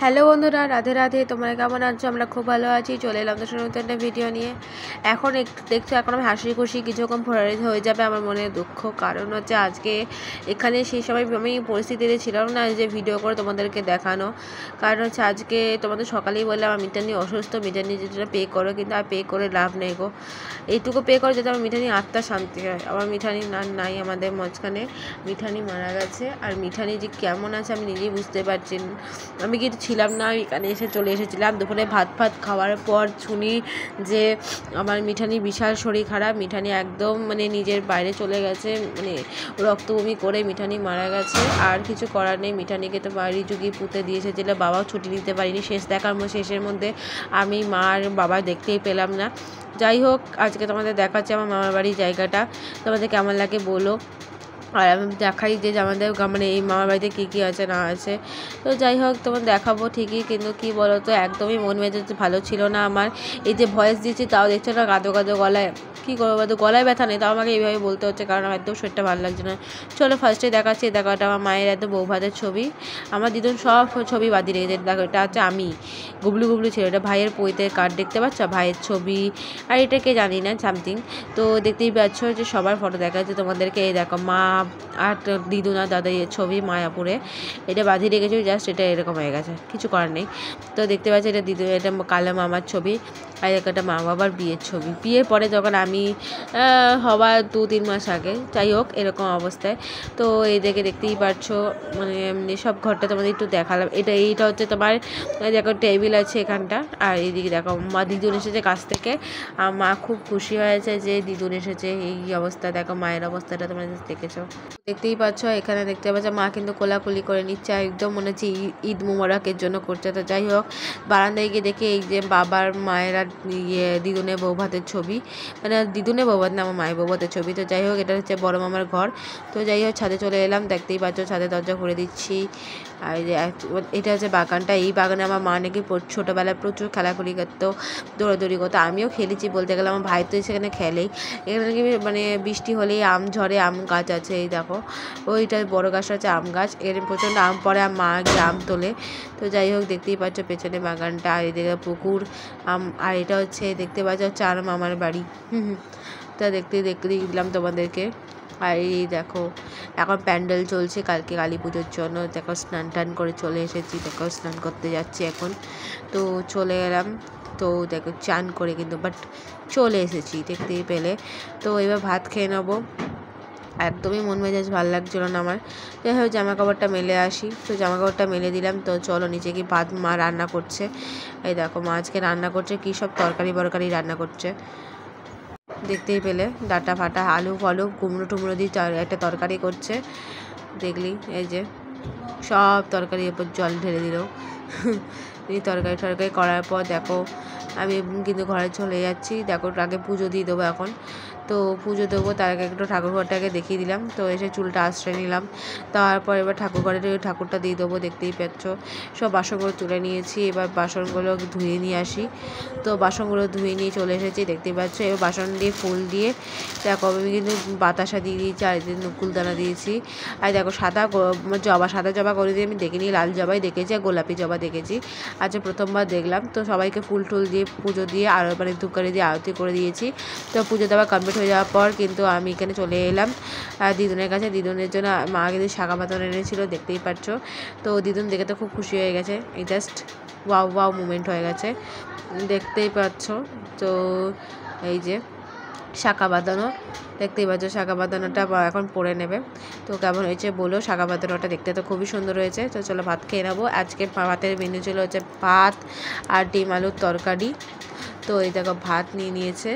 Hello বন্ধুরা, রাধে রাধে। তোমরা কেমন আছো? আমরা খুব ভালো আছি। চলে এলাম তো নতুন একটা ভিডিও নিয়ে। এখন একটু দেখছো, এখন আমি হাসি খুশি কিছুক্ষণ পরে হয়ে যাবে আমার মনে দুঃখ। কারণ হচ্ছে আজকে এখানে সেই সময় আমি পরিস্থিতিতে ছিলাম না যে ভিডিও করে তোমাদেরকে দেখানো। কারণ হচ্ছে আজকে তোমাদের সকালেই বললাম আমার মিঠানি অসুস্থ, মিঠানি যেটা পে করো, কিন্তু আর পে করে লাভ নেই গো। এইটুকু পে করে যাতে আমার মিঠানি আত্মা শান্তি হয়। আমার মিঠানি নাই আমাদের মাঝখানে, মিঠানি মারা গেছে। আর মিঠানি যে কেমন আছে আমি নিজেই বুঝতে পারছি না। আমি কিন্তু ছিলাম না, এখানে এসে চলে এসেছিলাম দুপুরে ভাত খাওয়ার পর। শুনি যে আমার মিঠানি বিশাল শরীর খারাপ, মিঠানি একদম নিজের বাইরে চলে গেছে, রক্তবমি করে মিঠানি মারা গেছে। আর কিছু করার নেই, মিঠানিকে তো বাড়ি জুগিয়ে পুঁতে দিয়েছে, যেটা বাবাও ছুটি নিতে পারিনি। শেষের মধ্যে আমি মা আর বাবা দেখতেই পেলাম না। যাই হোক, আজকে তোমাদের দেখাচ্ছে আমার মামার বাড়ির জায়গাটা, তোমাদের কেমন লাগে বলো। আর আমি দেখাই যে আমাদের এই মামার বাড়িতে কী কী আছে না আছে। তো যাই হোক, তোমার দেখাবো ঠিকই, কিন্তু কী বলো তো, একদমই মন মেজাজ ভালো ছিল না আমার। এই যে ভয়েস দিচ্ছি তাও দেখছো না গাদো গলায়। কী করবো, তো গলায় ব্যথা নেই, তাও আমাকে এইভাবে বলতে হচ্ছে, কারণ আমার একদম শরীরটা ভালো লাগছে না। চলো ফার্স্টে দেখাচ্ছি, দেখাটা আমার মায়ের এত বউ ভাতের ছবি। আমার দিদুন সব ছবি বাদি রেখেছে। দেখো, এটা হচ্ছে আমি গুবলু ছিল, এটা ভাইয়ের পৈতের কার্ড, দেখতে পাচ্ছ ভাইয়ের ছবি। আর এটাকে জানি না সামথিং। তো দেখতেই পাচ্ছ যে সবার ফটো দেখা যাচ্ছে তোমাদেরকে। এই দেখো মা আর দিদুন আর দাদা ছবি মায়াপুরে, এটা বাঁধিয়ে রেখেছি, জাস্ট এটা এরকম হয়ে গেছে, কিছু করার নেই। তো দেখতে পাচ্ছি এটা দিদুন, এটা কালো মামার ছবি। আর একটা মা বাবার বিয়ের ছবি, বিয়ের পরে যখন আমি হবার 2-3 মাস আগে। যাই হোক, এরকম অবস্থায়। তো এই দেখতেই পাচ্ছ, সব ঘরটা তোমাদের একটু দেখালাম। এইটা হচ্ছে তোমার দেখো টেবিল আছে এখানটা। আর এইদিকে দেখো মা দিদুন এসেছে কাছ থেকে। আর মা খুব খুশি হয়েছে যে দিদুন এসেছে। এই অবস্থা দেখো, মায়ের অবস্থাটা তোমরা দেখেছো, দেখতেই পাচ্ছ। এখানে দেখতে পাচ্ছ মা কিন্তু কোলাকুলি করে নিচ্ছে, একদম মনে হচ্ছে ঈদ মুবারকের জন্য করছে। তো যাই হোক, বারান্দায় গিয়ে দেখি এই যে বাবার মায়ের আর দিদুনের বউ ভাতের ছবি, দিদুনের বউ ভাত না, আমার মায়ের বউ ভাতের ছবি। তো যাই হোক, এটা হচ্ছে বড় মামার ঘর। তো যাই হোক, ছাদে চলে এলাম, দেখতেই পাচ্ছ ছাদে দরজা খুলে দিচ্ছি। আর এটা হচ্ছে বাগানটা। এই বাগানে আমার মা নাকি ছোটোবেলায় প্রচুর খেলাখুলি করতো, দৌড়াদৌড়ি করতো। আমিও খেলেছি বলতে গেলে, আমার ভাই তো সেখানে খেলেই। এখানে নাকি বৃষ্টি হলেই আম ঝরে, আম গাছ আছে। এই দেখো, ওইটা বড় গাছটা হচ্ছে আম গাছ, এর প্রচণ্ড আম পড়ে, আর মা গিয়ে আম তোলে। তো যাই হোক, দেখতেই পাচ্ছ পেছনে বাগানটা, আর এদিকে পুকুর। আর এটা হচ্ছে দেখতে পাচ্ছ চার মামার বাড়ি। তা দেখতে দিলাম তোমাদেরকে। আর এই দেখো, এখন প্যান্ডেল চলছে কালকে কালী পুজোর জন্য। দেখো স্নান টান করে চলে এসেছি, দেখো স্নান করতে যাচ্ছি এখন। তো চলে গেলাম, তো দেখো চান করে কিন্তু বাট চলে এসেছি, দেখতেই পেলে। তো এবার ভাত খেয়ে নেবো। একদমই মন মেজাজ ভালো লাগছিলো না আমার। যাই হোক, জামা কাপড়টা মেলে আসি। তো জামা কাপড়টা মেলে দিলাম। তো চলো নিচে কি ভাত মা রান্না করছে। এই দেখো মা আজকে রান্না করছে, কী সব তরকারি রান্না করছে, দেখতেই পেলে। ডাঁটা ফাটা আলু ফালু কুমড়ো টুমড়ো দিয়ে একটা তরকারি করছে, দেখলি। এই যে সব তরকারির উপর জল ঢেলে দিল। এই তরকারি করার পর দেখো আমি কিন্তু ঘরে চলে যাচ্ছি। দেখো আগে পুজো দিয়ে দেবো এখন। তো পুজো দেবো, তার আগে একটু ঠাকুরঘরটাকে দেখিয়ে দিলাম। তো এসে চুলটা আশ্রয় নিলাম। তারপর এবার ঠাকুরটা দিয়ে দেবো, দেখতেই পাচ্ছ। সব বাসনগুলো তুলে নিয়েছি, এবার বাসনগুলো ধুয়ে নিয়ে আসি। তো বাসনগুলো ধুয়ে নিয়ে চলে এসেছি, দেখতেই পাচ্ছ। এবার বাসন দিয়ে ফুল দিয়ে দেখো আমি কিন্তু বাতাসা দিয়ে দিয়েছি, আর এদিন নকুলদানা দিয়েছি। আর দেখো সাদা জবা করে দিয়ে আমি দেখিনি, লাল জবাই দেখেছি আর গোলাপি জবা দেখেছি। আজকে প্রথমবার দেখলাম। তো সবাইকে ফুল টুল দিয়ে পুজো দিয়ে আর ধূপকাঠি দিয়ে আরতি করে দিয়েছি। তো পুজো দেওয়া কমপ্লিট হয়ে যাওয়ার পর কিন্তু আমি এখানে চলে এলাম দিদুনের কাছে। দিদুনের জন্য মা কিন্তু শাঁখা পাথর এনেছিল, দেখতেই পাচ্ছ। তো দিদুন দেখে তো খুব খুশি হয়ে গেছে, এই জাস্ট ওয়াও মুমেন্ট হয়ে গেছে, দেখতেই পাচ্ছ। তো এই যে শাঁখা বাঁধানো, দেখতেই পাচ্ছ শাঁখা বাঁধানোটা এখন পরে নেবে। তো কেমন হয়েছে বলো, শাঁখা বাঁধানোটা দেখতে তো খুবই সুন্দর হয়েছে। তো চলো ভাত খেয়ে নেবো। আজকে ভাতের মেনু ছিল হচ্ছে ভাত আর ডিম আলুর তরকারি। তো এই দেখো ভাত নিয়ে নিয়েছে,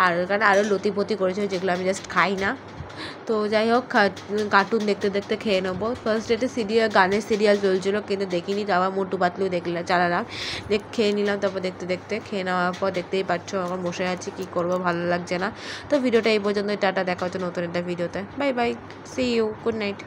আর ওখানে আরও লতিপতি করেছে, যেগুলো আমি জাস্ট খাই না। তো যাই হোক, কার্টুন দেখতে খেয়ে নেবো। ফার্স্ট ডেটে গানের সিরিয়াল চলছিলো, কিন্তু দেখিনি, যাওয়া মোটু পাতলু চালালাম, খেয়ে নিলাম। তারপর দেখতে খেয়ে নেওয়ার পর দেখতেই পাচ্ছ এখন বসে আছি, কী করবো, ভালো লাগছে না। তো ভিডিওটা এই পর্যন্ত, টাটা, দেখা হচ্ছে নতুন একটা ভিডিওতে। Bye bye, see you, good night.